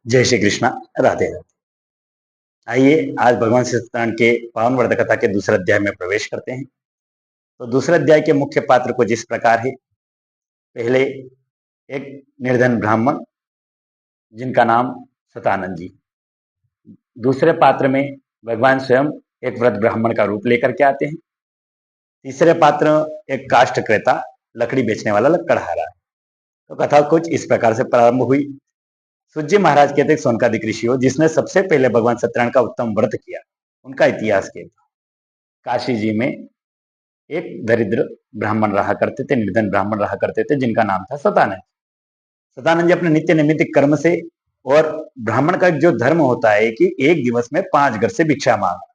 जय श्री कृष्णा। राधे राधे। आइए आज भगवान श्री सत्यनारायण के पावन व्रत कथा के दूसरे अध्याय में प्रवेश करते हैं। तो दूसरे अध्याय के मुख्य पात्र को जिस प्रकार है, पहले एक निर्धन ब्राह्मण जिनका नाम सतानंद जी। दूसरे पात्र में भगवान स्वयं एक वृद्ध ब्राह्मण का रूप लेकर के आते हैं। तीसरे पात्र एक काष्ठ क्रेता, लकड़ी बेचने वाला लकड़हारा है। तो कथा कुछ इस प्रकार से प्रारंभ हुई। सूज्य महाराज कहते एक सोनकादिक ऋषि हो जिसने सबसे पहले भगवान सत्यनारायण का उत्तम व्रत किया, उनका इतिहास कहता। काशी जी में एक दरिद्र ब्राह्मण रहा करते थे, निर्धन ब्राह्मण रहा करते थे, जिनका नाम था सतानंद। सतानंद जी अपने नित्य नैमित्तिक कर्म से, और ब्राह्मण का जो धर्म होता है कि एक दिवस में 5 घर से भिक्षा मांगना,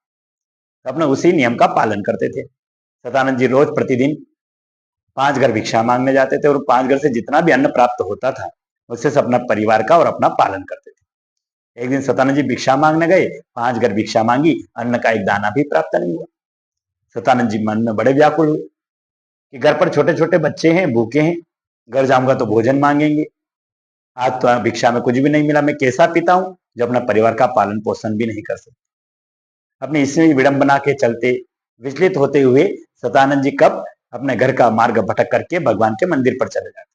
तो अपने उसी नियम का पालन करते थे। सतानंद जी रोज प्रतिदिन 5 घर भिक्षा मांगने जाते थे, और 5 घर से जितना भी अन्न प्राप्त होता था उससे से अपना परिवार का और अपना पालन करते थे। एक दिन सतानंद जी भिक्षा मांगने गए, 5 घर भिक्षा मांगी, अन्न का एक दाना भी प्राप्त नहीं हुआ। सतानंद जी मन में बड़े व्याकुल हुए कि घर पर छोटे छोटे बच्चे हैं, भूखे हैं, घर जाऊंगा तो भोजन मांगेंगे, आज तो भिक्षा में कुछ भी नहीं मिला, मैं कैसा पिता हूं जो अपना परिवार का पालन पोषण भी नहीं कर सकता। अपनी इसमें विडंबना के चलते विचलित होते हुए सतानंद जी कब अपने घर का मार्ग भटक करके भगवान के मंदिर पर चले जाते।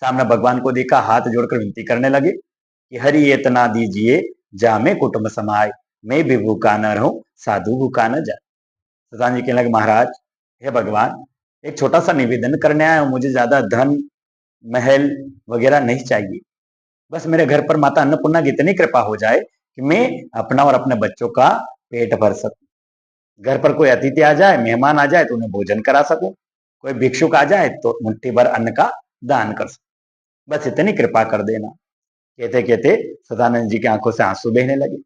सामने भगवान को देखा, हाथ जोड़कर विनती करने लगे कि हरि इतना दीजिए जा मैं कुटुंब समाय, मैं भी भूखा न रहूं, साधु भूखा न जाए। सतानंद जी कहने लगे, महाराज हे भगवान, एक छोटा सा निवेदन करने आया हूं, मुझे ज्यादा धन महल वगैरह नहीं चाहिए, बस मेरे घर पर माता अन्नपूर्णा की इतनी कृपा हो जाए कि मैं अपना और अपने बच्चों का पेट भर सकूं। घर पर कोई अतिथि आ जाए, मेहमान आ जाए तो उन्हें भोजन करा सकूं, कोई भिक्षुक आ जाए तो मुट्ठी भर अन्न का दान कर सकूं, बस इतनी कृपा कर देना। कहते कहते सदानंद जी की आंखों से आंसू बहने लगे।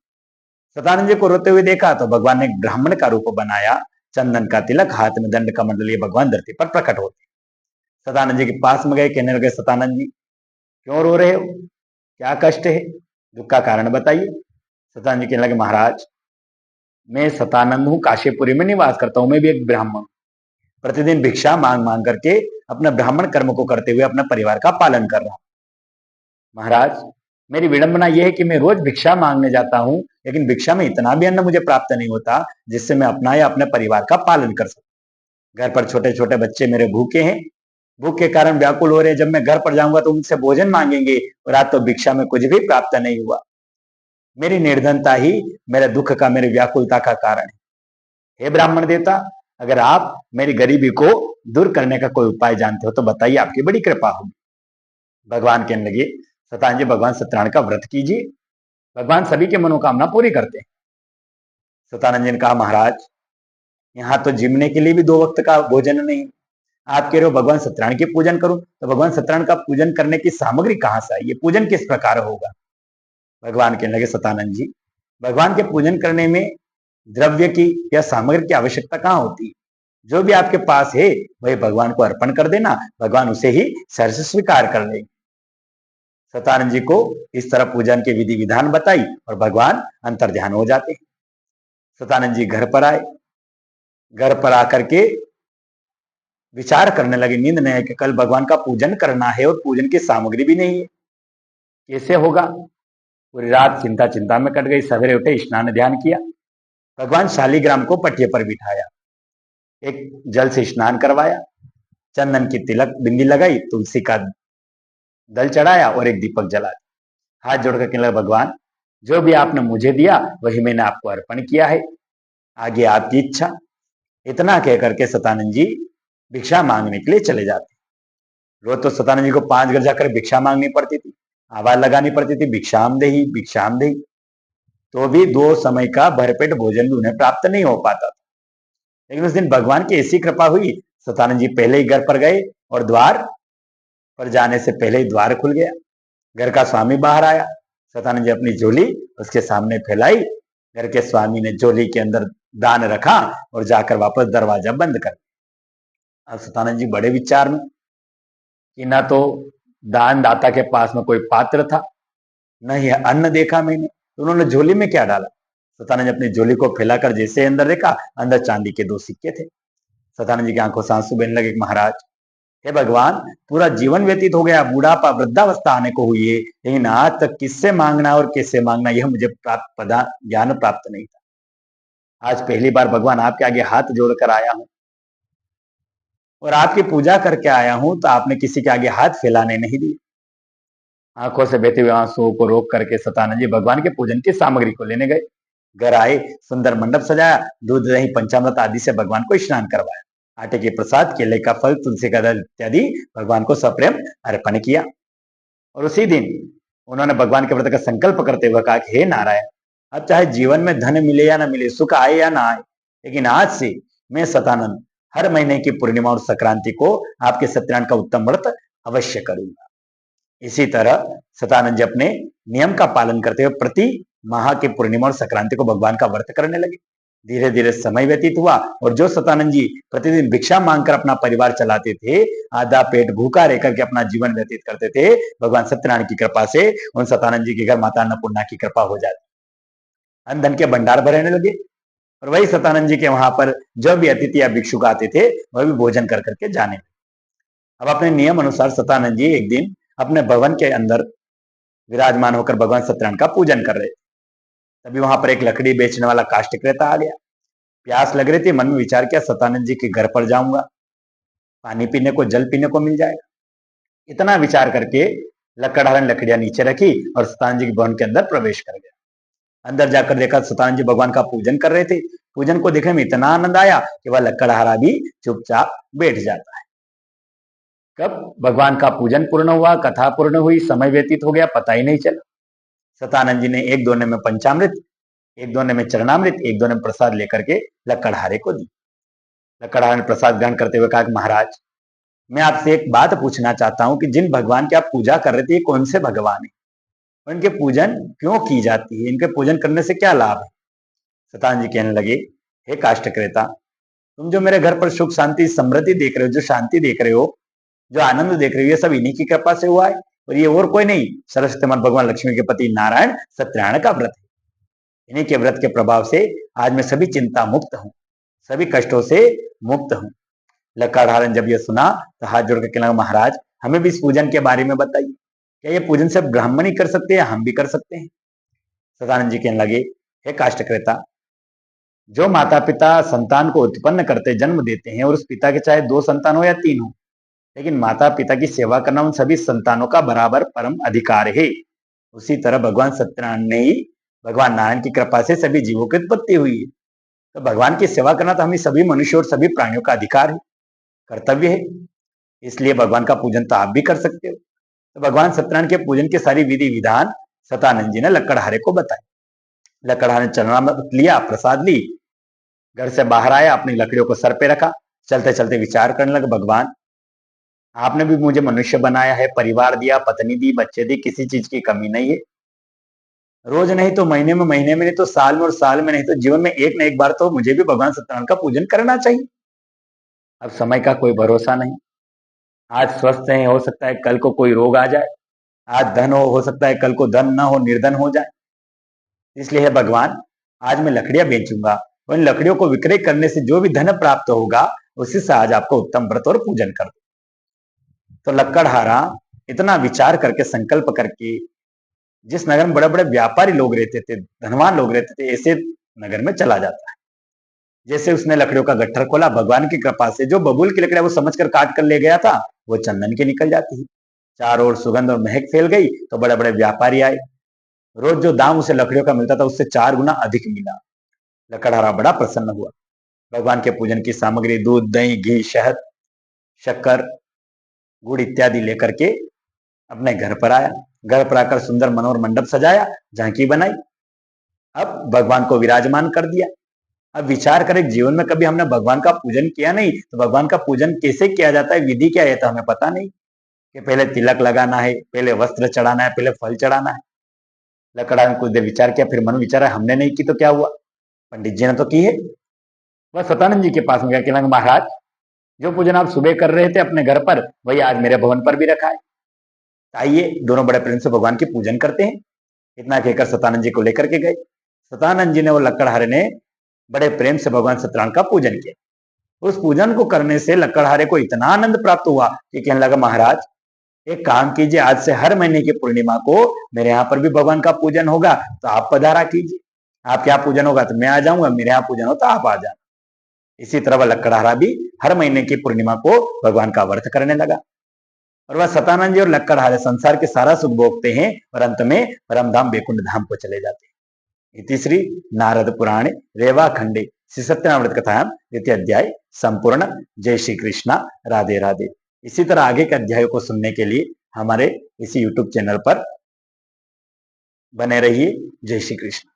सदानंद जी को रोते हुए देखा तो भगवान ने एक ब्राह्मण का रूप बनाया, चंदन का तिलक, हाथ में दंड कमंडल लिए भगवान धरती पर प्रकट होते। सदानंद जी के पास में गए, कहने लगे, सतानंद जी क्यों रो रहे हो, क्या कष्ट है, दुख का कारण बताइए। सतानंद जी कहने लगे, महाराज मैं सतानंद हूँ, काशीपुरी में निवास करता हूँ, मैं भी एक ब्राह्मण, प्रतिदिन भिक्षा मांग मांग करके अपने ब्राह्मण कर्म को करते हुए अपने परिवार का पालन कर रहा हूँ। महाराज मेरी विडंबना यह है कि मैं रोज भिक्षा मांगने जाता हूँ, लेकिन भिक्षा में इतना भी अन्न मुझे प्राप्त नहीं होता जिससे मैं अपना या अपने परिवार का पालन कर सकूं। घर पर छोटे छोटे बच्चे मेरे भूखे हैं, भूख के कारण व्याकुल हो रहे, जब मैं घर पर जाऊंगा तो उनसे भोजन मांगेंगे, और आज तो भिक्षा में कुछ भी प्राप्त नहीं हुआ। मेरी निर्धनता ही मेरे दुख का, मेरी व्याकुलता का कारण है। हे ब्राह्मण देवता, अगर आप मेरी गरीबी को दूर करने का कोई उपाय जानते हो तो बताइए, आपकी बड़ी कृपा होगी। भगवान कहने लगे, सतानंद जी भगवान सत्यनारायण का व्रत कीजिए, भगवान सभी की मनोकामना पूरी करते हैं। सतानंद जी ने कहा, महाराज यहाँ तो जिमने के लिए भी 2 वक्त का भोजन नहीं, आप कह रहे हो भगवान सत्यनारायण की पूजन करूं, तो भगवान सत्यनारायण का पूजन करने की सामग्री कहां से आई, ये पूजन किस प्रकार होगा। भगवान कहने लगे, सतानंद जी भगवान के पूजन करने में द्रव्य की या सामग्री की आवश्यकता कहां होती है, जो भी आपके पास है वही भगवान को अर्पण कर देना, भगवान उसे ही सहर्ष स्वीकार कर लेंगे। सतानंद जी को इस तरह पूजन के विधि विधान बताई और भगवान अंतर ध्यान हो जाते। सतानंद जी घर पर आए, घर पर आकर के विचार करने लगे, नींद नहीं है कि कल भगवान का पूजन करना है और पूजन की सामग्री भी नहीं है, कैसे होगा। पूरी रात चिंता चिंता में कट गई। सवेरे उठे, स्नान ध्यान किया, भगवान शालिग्राम को पटिया पर बिठाया, एक जल से स्नान करवाया, चंदन की तिलक बिंदी लगाई, तुलसी का दल चढ़ाया और एक दीपक जला दिया। हाथ जोड़कर कहने लगा, भगवान जो भी आपने मुझे दिया वही मैंने आपको अर्पण किया है, आगे आपकी इच्छा। इतना कह करके सतानंद जी भिक्षा मांगने के लिए चले जाते। रोज तो सतानंद जी को 5 घर जाकर भिक्षा मांगनी पड़ती थी, आवाज लगानी पड़ती थी, भिक्षाम देही भिक्षाम देही, तो भी 2 समय का भरपेट भोजन भी उन्हें प्राप्त नहीं हो पाता था। लेकिन उस दिन भगवान की ऐसी कृपा हुई, सतानंद जी पहले ही घर पर गए और द्वार पर जाने से पहले ही द्वार खुल गया। घर का स्वामी बाहर आया, सतानंद जी अपनी झोली उसके सामने फैलाई, घर के स्वामी ने झोली के अंदर दान रखा और जाकर वापस दरवाजा बंद कर। अब सतानंद जी बड़े विचार में कि ना तो दान दाता के पास में कोई पात्र था, न ही अन्न देखा मैंने, तो उन्होंने झोली में क्या डाला। सतानंद जी अपनी झोली को फैलाकर जैसे अंदर देखा, अंदर चांदी के 2 सिक्के थे। सतानंद जी की आंखों से आंसू बहने लगे, महाराज हे भगवान, पूरा जीवन व्यतीत हो गया, बुढ़ापा वृद्धावस्था आने को हुई है, लेकिन आज तक किससे मांगना और कैसे मांगना यह मुझे ज्ञान प्राप्त नहीं था। आज पहली बार भगवान आपके आगे हाथ जोड़कर आया हूं और आपकी पूजा करके आया हूं, तो आपने किसी के आगे हाथ फैलाने नहीं दिए। आंखों से बहते हुए आंसुओं को रोक करके सतानंद जी भगवान के पूजन की सामग्री को लेने गए। घर आए, सुंदर मंडप सजाया, दूध दही पंचामृत आदि से भगवान को स्नान करवाया। आटे के प्रसाद, केले का फल, तुलसी का दल इत्यादि भगवान को सप्रेम अर्पण किया। और उसी दिन उन्होंने भगवान के व्रत का संकल्प करते हुए कहा कि हे नारायण, अब चाहे जीवन में धन मिले या ना मिले, सुख आए या ना आए, लेकिन आज से मैं सतानंद हर महीने की पूर्णिमा और संक्रांति को आपके सत्यनारायण का उत्तम व्रत अवश्य करूंगा। इसी तरह सतानंद जी अपने नियम का पालन करते हुए प्रति माह की पूर्णिमा और संक्रांति को भगवान का व्रत करने लगे। धीरे धीरे समय व्यतीत हुआ और जो सतानंद जी प्रतिदिन भिक्षा मांगकर अपना परिवार चलाते थे, आधा पेट भूखा रह करके अपना जीवन व्यतीत करते थे, भगवान सत्यनारायण की कृपा से उन सतानंद जी के घर माता अन्नपूर्णा की कृपा हो जाती, अन्न धन के भंडार भरने लगे। और वही सतानंद जी के वहां पर जो भी अतिथि या भिक्षुक आते थे, वह भी भोजन कर करके जाने लगे। अब अपने नियम अनुसार सतानंद जी एक दिन अपने भवन के अंदर विराजमान होकर भगवान सत्यनारायण का पूजन कर रहे थे। तभी वहां पर एक लकड़ी बेचने वाला काष्ठ क्रेता आ गया। प्यास लग रही थी, मन में विचार किया सतानंद जी के घर पर जाऊंगा, पानी पीने को, जल पीने को मिल जाएगा। इतना विचार करके लकड़हारन लकड़ियां नीचे रखी और सतानंद जी के भवन के अंदर प्रवेश कर गया। अंदर जाकर देखा सतानंद जी भगवान का पूजन कर रहे थे। पूजन को देखने में इतना आनंद आया कि वह लकड़हारा भी चुपचाप बैठ जाता है। कब भगवान का पूजन पूर्ण हुआ, कथा पूर्ण हुई, समय व्यतीत हो गया, पता ही नहीं चला। सतानंद जी ने एक दोने में पंचामृत, एक दोने में चरणामृत, एक दोने में प्रसाद लेकर के लकड़हारे को दी। लकड़हारे ने प्रसाद ग्रहण करते हुए कहा कि महाराज, मैं आपसे एक बात पूछना चाहता हूं कि जिन भगवान की आप पूजा कर रहे थे, ये कौन से भगवान है और इनके पूजन क्यों की जाती है, इनके पूजन करने से क्या लाभ है। सतानंद जी कहने लगे, हे काष्ठ क्रेता, तुम जो मेरे घर पर सुख शांति समृद्धि देख रहे हो, जो शांति देख रहे हो, जो आनंद देख रहे हो, ये सब इन्हीं की कृपा से हुआ है और ये और कोई नहीं, सरस्वती माता भगवान लक्ष्मी के पति नारायण सत्यनारायण का व्रत है। इन्हीं के व्रत के प्रभाव से आज मैं सभी चिंता मुक्त हूँ, सभी कष्टों से मुक्त हूँ। लकड़हारन जब ये सुना तो हाथ जोड़कर कहने लगा, महाराज हमें भी इस पूजन के बारे में बताइए, क्या ये पूजन सिर्फ ब्राह्मण ही कर सकते हैं, हम भी कर सकते हैं। सदानंद जी कहने लगे, हे काष्ठक्रेता, जो माता पिता संतान को उत्पन्न करते जन्म देते हैं और उस पिता के चाहे 2 संतान हो या 3 हो, लेकिन माता पिता की सेवा करना उन सभी संतानों का बराबर परम अधिकार है। उसी तरह भगवान सत्यनारायण ने ही भगवान नारायण की कृपा से सभी जीवों की उत्पत्ति हुई है, तो भगवान की सेवा करना तो हमें सभी मनुष्य और सभी प्राणियों का अधिकार है, कर्तव्य है। इसलिए भगवान का पूजन तो आप भी कर सकते हो। तो भगवान सत्यनारायण के पूजन की सारी विधि विधान सतानंद जी ने लकड़हारे को बताए। लकड़हारे ने चरणामृत लिया, प्रसाद ली, घर से बाहर आया, अपनी लकड़ियों को सर पे रखा, चलते चलते विचार करने लगे, भगवान आपने भी मुझे मनुष्य बनाया है, परिवार दिया, पत्नी दी, बच्चे दी, किसी चीज की कमी नहीं है। रोज नहीं तो महीने में, महीने में नहीं तो साल में, और साल में नहीं तो जीवन में एक न एक बार तो मुझे भी भगवान सत्यनारायण का पूजन करना चाहिए। अब समय का कोई भरोसा नहीं, आज स्वस्थ है, हो सकता है कल को कोई रोग आ जाए, आज धन हो सकता है कल को धन ना हो, निर्धन हो जाए। इसलिए है भगवान, आज मैं लकड़ियां बेचूंगा और इन लकड़ियों को विक्रय करने से जो भी धन प्राप्त होगा, उसी से आज आपको उत्तम व्रत और पूजन कर दो। तो लकड़हारा इतना विचार करके, संकल्प करके, जिस नगर में बड़े बड़े व्यापारी लोग रहते थे, धनवान लोग रहते थे, ऐसे नगर में चला जाता है। जैसे उसने लकड़ियों का गट्ठर खोला, भगवान की कृपा से जो बबूल की लकड़ियां वो समझकर काट कर ले गया था, वो चंदन की निकल जाती है। चारों ओर सुगंध और महक फैल गई। तो बड़े बड़े व्यापारी आए, रोज जो दाम उसे लकड़ियों का मिलता था उससे 4 गुना अधिक मिला। लकड़हारा बड़ा प्रसन्न हुआ। भगवान के पूजन की सामग्री दूध, दही, घी, शहद, शक्कर, गुड़ इत्यादि लेकर के अपने घर पर आया। घर पर आकर सुंदर मनोहर मंडप सजाया, झांकी बनाई, अब भगवान को विराजमान कर दिया। अब विचार करें, जीवन में कभी हमने भगवान का पूजन किया नहीं, तो भगवान का पूजन कैसे किया जाता है, विधि क्या है, तो हमें पता नहीं कि पहले तिलक लगाना है, पहले वस्त्र चढ़ाना है, पहले फल चढ़ाना है। लकड़ा ने कुछ देर विचार किया, फिर मन विचारा हमने नहीं की तो क्या हुआ, पंडित जी ने तो की है। वह सतानंद जी के पास में गया, कहना महाराज, जो पूजन आप सुबह कर रहे थे अपने घर पर, वही आज मेरे भवन पर भी रखा है, आइए दोनों बड़े प्रेम से भगवान की पूजन करते हैं। इतना कहकर सतानंद जी को लेकर के गए। सतानंद जी ने, वो लकड़हारे ने बड़े प्रेम से भगवान सत्यनारायण का पूजन किया। उस पूजन को करने से लक्कड़हारे को इतना आनंद प्राप्त हुआ कि कहने लगा, महाराज एक काम कीजिए, आज से हर महीने की पूर्णिमा को मेरे यहाँ पर भी भगवान का पूजन होगा, तो आप पधारा कीजिए। आपके यहाँ पूजन होगा तो मैं आ जाऊंगा, मेरे यहाँ पूजन हो तो आप आ जाना। इसी तरह वह लक्कड़हारा भी हर महीने की पूर्णिमा को भगवान का व्रत करने लगा, और वह सतानंद जी और लक्कड़हारे संसार के सारा सुख भोगते हैं और अंत में परमधाम वैकुंठ धाम को चले जाते हैं। इति श्री नारद पुराणे रेवा खंडे श्री सत्यनारायण कथायाम द्वितीय अध्याय संपूर्ण। जय श्री कृष्णा, राधे राधे। इसी तरह आगे के अध्यायों को सुनने के लिए हमारे इसी YouTube चैनल पर बने रहिए। जय श्री कृष्ण।